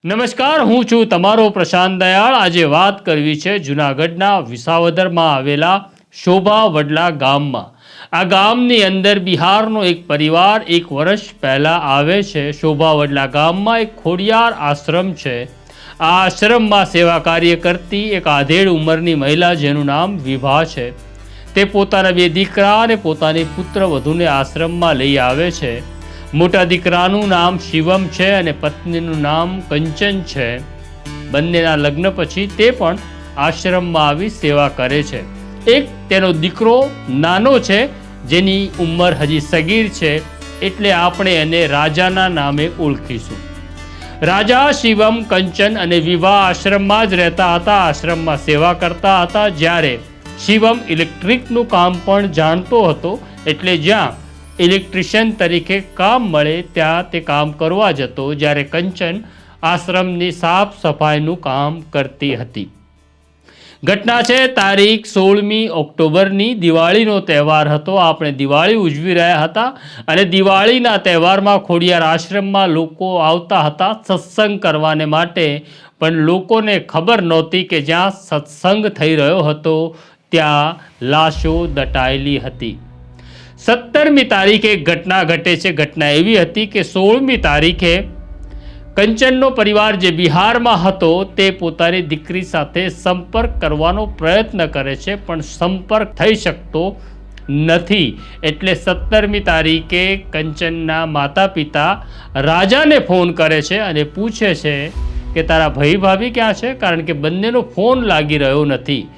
નમસ્કાર, હું છું તમારો પ્રશાંત દયાળ। આજે વાત કરવી છે જૂનાગઢના વિસાવદરમાં આવેલા શોભા વડલા ગામમાં। આ ગામની અંદર બિહારનો એક પરિવાર એક વર્ષ પહેલાં આવે છે। શોભા વડલા ગામમાં એક ખોડિયાર આશ્રમ છે। આ આશ્રમમાં સેવા કાર્ય કરતી એક આધેડ ઉંમરની મહિલા જેનું નામ વિભા છે, તે પોતાના 2 દીકરા અને પોતાની પુત્રવધૂને આશ્રમમાં લઈ આવે છે। મોટા દીકરાનું નામ શિવમ છે અને પત્નીનું નામ કંચન છે। બંનેના લગ્ન પછી તે પણ આશ્રમમાં આવી સેવા કરે છે। એક તેનો દીકરો નાનો છે જેની ઉંમર હજી સગીર છે, એટલે આપણે એને રાજાના નામે ઓળખીશું। રાજા, શિવમ, કંચન અને વિવાહ આશ્રમમાં જ રહેતા હતા, આશ્રમમાં સેવા કરતા હતા। જ્યારે શિવમ ઇલેક્ટ્રિકનું કામ પણ જાણતો હતો, એટલે જ્યાં ઇલેક્ટ્રિશિયન તરીકે કામ મળે ત્યાં તે કામ કરવા જતો, જ્યારે કંચન આશ્રમની સાફ સફાઈનું કામ કરતી હતી। ઘટના છે તારીખ 16મી ઓક્ટોબરની। દિવાળીનો તહેવાર હતો, આપણે દિવાળી ઉજવી રહ્યા હતા અને દિવાળીના તહેવારમાં ખોડિયાર આશ્રમમાં લોકો આવતા હતા સત્સંગ કરવાને માટે, પણ લોકોને ખબર નહોતી કે જ્યાં સત્સંગ થઈ રહ્યો હતો ત્યાં લાશો દટાયેલી હતી। 17મી તારીખે એક ઘટના ઘટે છે। ઘટના એવી હતી કે 16મી તારીખે કંચનનો પરિવાર જે બિહારમાં હતો તે પોતાની દીકરી સાથે સંપર્ક કરવાનો પ્રયત્ન કરે છે, પણ સંપર્ક થઈ શકતો નથી। એટલે 17મી તારીખે કંચનના માતા પિતા રાજાને ફોન કરે છે અને પૂછે છે કે તારા ભાઈ ભાભી ક્યાં છે, કારણ કે બંનેનો ફોન લાગી રહ્યો નથી।